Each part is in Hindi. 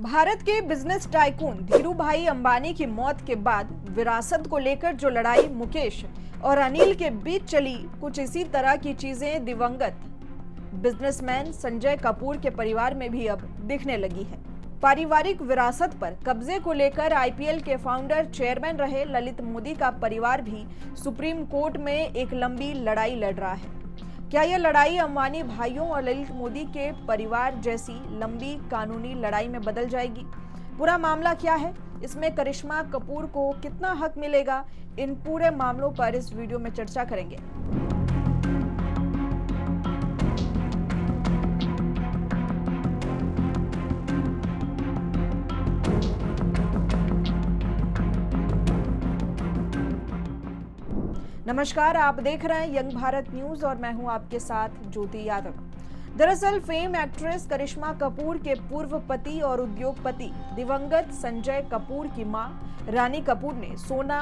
भारत के बिजनेस टाइकून धीरूभाई अंबानी की मौत के बाद विरासत को लेकर जो लड़ाई मुकेश और अनिल के बीच चली, कुछ इसी तरह की चीजें दिवंगत बिजनेसमैन संजय कपूर के परिवार में भी अब दिखने लगी है। पारिवारिक विरासत पर कब्जे को लेकर आईपीएल के फाउंडर चेयरमैन रहे ललित मोदी का परिवार भी सुप्रीम कोर्ट में एक लंबी लड़ाई लड़ रहा है। क्या यह लड़ाई अंबानी भाइयों और ललित मोदी के परिवार जैसी लंबी कानूनी लड़ाई में बदल जाएगी? पूरा मामला क्या है? इसमें करिश्मा कपूर को कितना हक मिलेगा? इन पूरे मामलों पर इस वीडियो में चर्चा करेंगे। नमस्कार, आप देख रहे हैं यंग भारत न्यूज और मैं हूं आपके साथ ज्योति यादव। दरअसल फेम एक्ट्रेस करिश्मा कपूर के पूर्व पति और उद्योगपति दिवंगत संजय कपूर की मां रानी कपूर ने सोना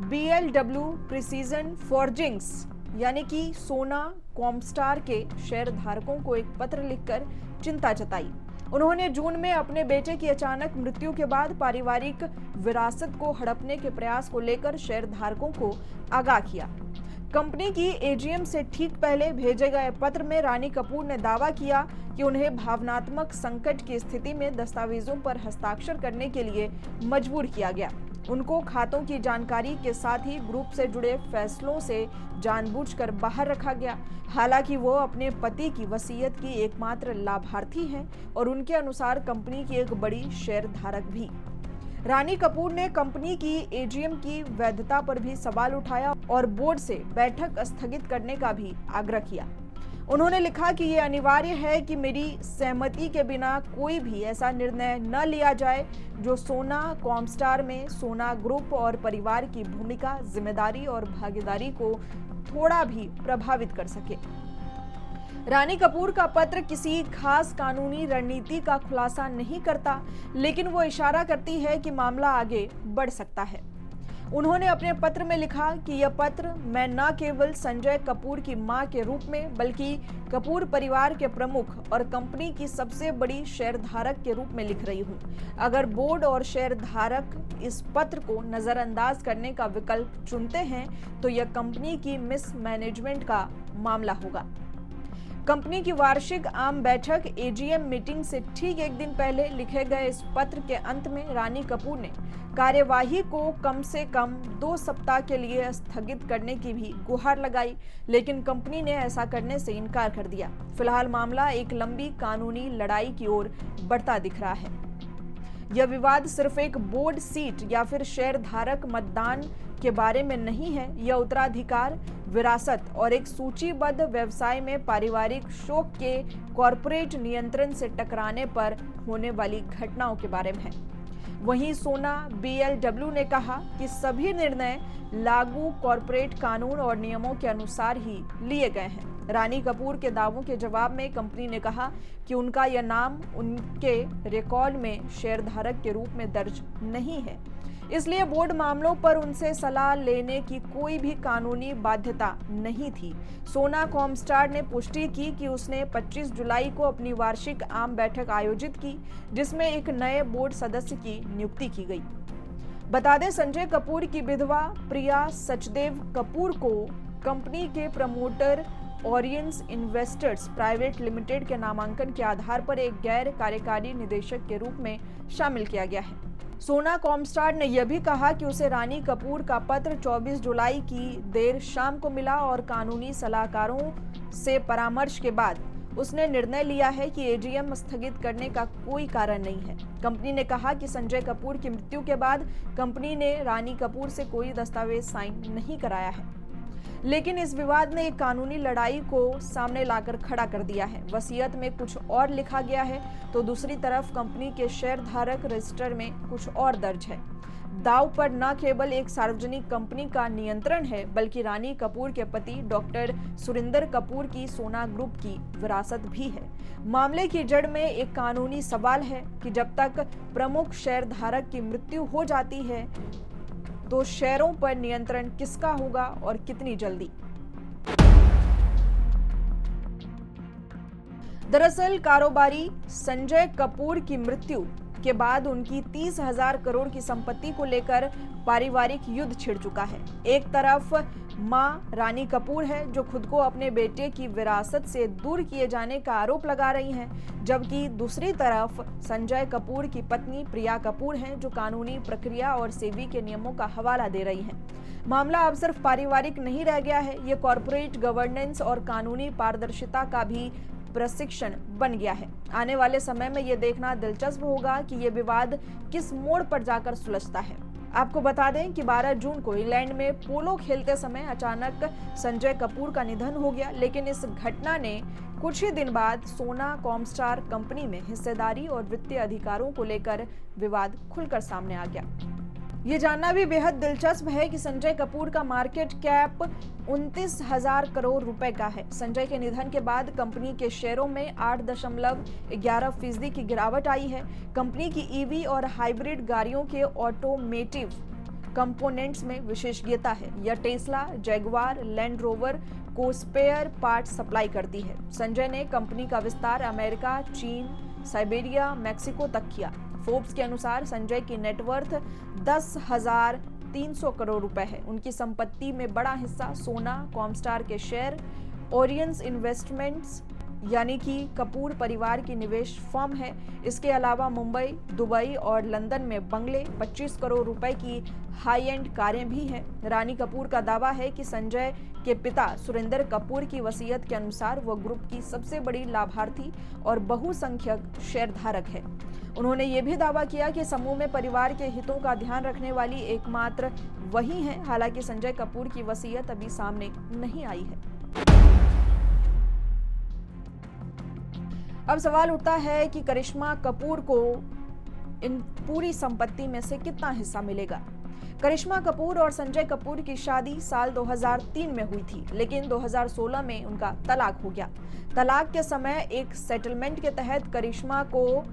BLW प्रिसीजन फॉर्जिंग्स यानी कि सोना कॉमस्टार के शेयर धारकों को एक पत्र लिखकर चिंता जताई। उन्होंने जून में अपने बेटे की अचानक मृत्यु के बाद पारिवारिक विरासत को हड़पने के प्रयास को लेकर शेयर धारकों को आगाह किया। कंपनी की AGM से ठीक पहले भेजे गए पत्र में रानी कपूर ने दावा किया कि उन्हें भावनात्मक संकट की स्थिति में दस्तावेजों पर हस्ताक्षर करने के लिए मजबूर किया गया। उनको खातों की जानकारी के साथ ही ग्रुप से जुड़े फैसलों से जानबूझकर बाहर रखा गया। हालांकि वो अपने पति की वसीयत की एकमात्र लाभार्थी हैं और उनके अनुसार कंपनी की एक बड़ी शेयर धारक भी। रानी कपूर ने कंपनी की AGM की वैधता पर भी सवाल उठाया और बोर्ड से बैठक स्थगित करने का भी आग्रह किया। उन्होंने लिखा कि ये अनिवार्य है कि मेरी सहमति के बिना कोई भी ऐसा निर्णय न लिया जाए जो सोना कॉमस्टार में सोना ग्रुप और परिवार की भूमिका, जिम्मेदारी और भागीदारी को थोड़ा भी प्रभावित कर सके। रानी कपूर का पत्र किसी खास कानूनी रणनीति का खुलासा नहीं करता, लेकिन वो इशारा करती है कि मामला आगे बढ़ सकता है। उन्होंने अपने पत्र में लिखा कि यह पत्र मैं न केवल संजय कपूर की मां के रूप में बल्कि कपूर परिवार के प्रमुख और कंपनी की सबसे बड़ी शेयरधारक के रूप में लिख रही हूं। अगर बोर्ड और शेयरधारक इस पत्र को नजरअंदाज करने का विकल्प चुनते हैं तो यह कंपनी की मिसमैनेजमेंट का मामला होगा। कंपनी की वार्षिक आम बैठक AGM मीटिंग से ठीक एक दिन पहले लिखे गए इस पत्र के अंत में रानी कपूर ने कार्यवाही को कम से कम 2 सप्ताह के लिए स्थगित करने की भी गुहार लगाई, लेकिन कंपनी ने ऐसा करने से इनकार कर दिया। फिलहाल मामला एक लंबी कानूनी लड़ाई की ओर बढ़ता दिख रहा है। यह विवाद सिर्फ एक बोर्ड सीट या फिर शेयर धारक मतदान के बारे में नहीं है। यह उत्तराधिकार, विरासत और एक सूचीबद्ध व्यवसाय में पारिवारिक शोक के कॉरपोरेट नियंत्रण से टकराने पर होने वाली घटनाओं के बारे में है। वहीं सोना BLW ने कहा कि सभी निर्णय लागू कॉरपोरेट कानून और नियमों के अनुसार ही लिए गए हैं। रानी कपूर के दावों के जवाब में कंपनी ने कहा कि उनका यह नाम उनके रिकॉर्ड में शेयरधारक के रूप में दर्ज नहीं है, इसलिए बोर्ड मामलों पर उनसे सलाह लेने की कोई भी कानूनी बाध्यता नहीं थी। सोना कॉमस्टार ने पुष्टि की कि उसने 25 जुलाई को अपनी वार्षिक आम बैठक आयोजित की, जिसमें एक नए बोर्ड सदस्य की नियुक्ति की गई। बता दें, संजय कपूर की विधवा प्रिया सचदेव कपूर को कंपनी के प्रमोटर ओरियंस इन्वेस्टर्स प्राइवेट लिमिटेड के नामांकन के आधार पर एक गैर कार्यकारी निदेशक के रूप में शामिल किया गया है। सोना कॉमस्टार ने यह भी कहा कि उसे रानी कपूर का पत्र 24 जुलाई की देर शाम को मिला और कानूनी सलाहकारों से परामर्श के बाद उसने निर्णय लिया है कि AGM स्थगित करने का कोई कारण नहीं है। कंपनी ने कहा कि संजय कपूर की मृत्यु के बाद कंपनी ने रानी कपूर से कोई दस्तावेज साइन नहीं कराया है, लेकिन इस विवाद ने एक कानूनी लड़ाई को सामने लाकर खड़ा कर दिया है। वसीयत में कुछ और लिखा गया है तो दूसरी तरफ कंपनी के शेयरधारक रजिस्टर में कुछ और दर्ज है। दाव पर न केवल एक सार्वजनिक कंपनी का नियंत्रण है, बल्कि रानी कपूर के पति डॉक्टर सुरिंदर कपूर की सोना ग्रुप की विरासत भी है। मामले की जड़ में एक कानूनी सवाल है कि जब तक प्रमुख शेयरधारक की मृत्यु हो जाती है तो शेयरों पर नियंत्रण किसका होगा और कितनी जल्दी। दरअसल कारोबारी संजय कपूर की मृत्यु के बाद उनकी 30,000 करोड़ की संपत्ति को लेकर पारिवारिक युद्ध छिड़ चुका है। एक तरफ मां रानी कपूर है जो खुद को अपने बेटे की विरासत से दूर किए जाने का आरोप लगा रही हैं, जबकि दूसरी तरफ संजय कपूर की पत्नी प्रिया कपूर हैं जो कानूनी प्रक्रिया और सेबी के नियमों का हवाला दे रही हैं। मामला अब सिर्फ पारिवारिक नहीं रह गया है, ये कॉर्पोरेट गवर्नेंस और कानूनी पारदर्शिता का भी प्रशिक्षण बन गया है। आने वाले समय में ये देखना दिलचस्प होगा कि ये विवाद किस मोड़ पर जाकर सुलझता है। आपको बता दें कि 12 जून को इंग्लैंड में पोलो खेलते समय अचानक संजय कपूर का निधन हो गया, लेकिन इस घटना ने कुछ ही दिन बाद सोना कॉमस्टार कंपनी में हिस्सेदारी और वित्तीय अधिकारों को लेकर विवाद खुलकर सामने आ गया। ये जानना भी बेहद दिलचस्प है कि संजय कपूर का मार्केट कैप 29,000 करोड़ रुपए का है। संजय के निधन के बाद कंपनी के शेयरों में 8.11% की गिरावट आई है। कंपनी की ईवी और हाइब्रिड गाड़ियों के ऑटोमेटिव कंपोनेंट्स में विशेषज्ञता है। यह टेस्ला, जैगुआर, लैंड रोवर को स्पेयर पार्ट सप्लाई करती है। संजय ने कंपनी का विस्तार अमेरिका, चीन, साइबेरिया, मैक्सिको तक किया। फोर्ब्स के अनुसार संजय की नेटवर्थ 10,300 करोड़ रुपए है। उनकी संपत्ति में बड़ा हिस्सा सोना कॉमस्टार के शेयर, ओरियंस इन्वेस्टमेंट्स यानी कि कपूर परिवार की निवेश फर्म है। इसके अलावा मुंबई, दुबई और लंदन में बंगले, 25 करोड़ रुपए की हाई एंड कारें भी हैं। रानी कपूर का दावा है कि संजय के पिता सुरेंद्र कपूर की वसीयत के अनुसार वह ग्रुप की सबसे बड़ी लाभार्थी और बहुसंख्यक शेयरधारक है। उन्होंने ये भी दावा किया कि समूह में परिवार के हितों का ध्यान रखने वाली एकमात्र वही है। हालांकि संजय कपूर की वसीयत अभी सामने नहीं आई है। अब सवाल उठता है कि करिश्मा कपूर को इन पूरी संपत्ति में से कितना हिस्सा मिलेगा। करिश्मा कपूर और संजय कपूर की शादी साल 2003 में हुई थी, लेकिन 2016 में उनका तलाक हो गया। तलाक के समय एक सेटलमेंट के तहत करिश्मा को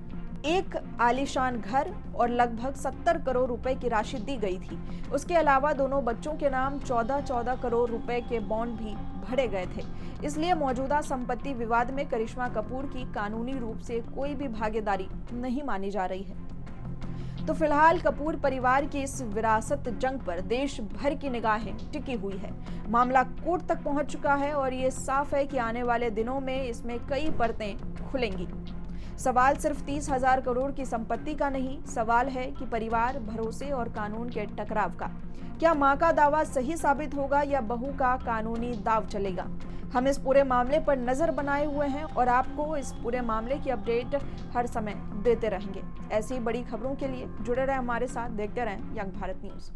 एक आलीशान घर और लगभग 70 करोड़ रुपए की राशि दी गई थी। उसके अलावा दोनों बच्चों के नाम 14 करोड़ रुपए के बॉन्ड भी भरे गए थे। इसलिए मौजूदा संपत्ति विवाद में करिश्मा कपूर की कानूनी रूप से कोई भी भागीदारी नहीं मानी जा रही है। तो फिलहाल कपूर परिवार की इस विरासत जंग पर देश भर की निगाहें टिकी हुई है। मामला कोर्ट तक पहुंच चुका है और ये साफ है कि आने वाले दिनों में इसमें कई परतें खुलेंगी। सवाल सिर्फ 30,000 करोड़ की संपत्ति का नहीं, सवाल है कि परिवार, भरोसे और कानून के टकराव का। क्या मां का दावा सही साबित होगा या बहू का कानूनी दाव चलेगा? हम इस पूरे मामले पर नजर बनाए हुए हैं और आपको इस पूरे मामले की अपडेट हर समय देते रहेंगे। ऐसी बड़ी खबरों के लिए जुड़े रहें हमारे साथ, देखते रहें यंग भारत न्यूज।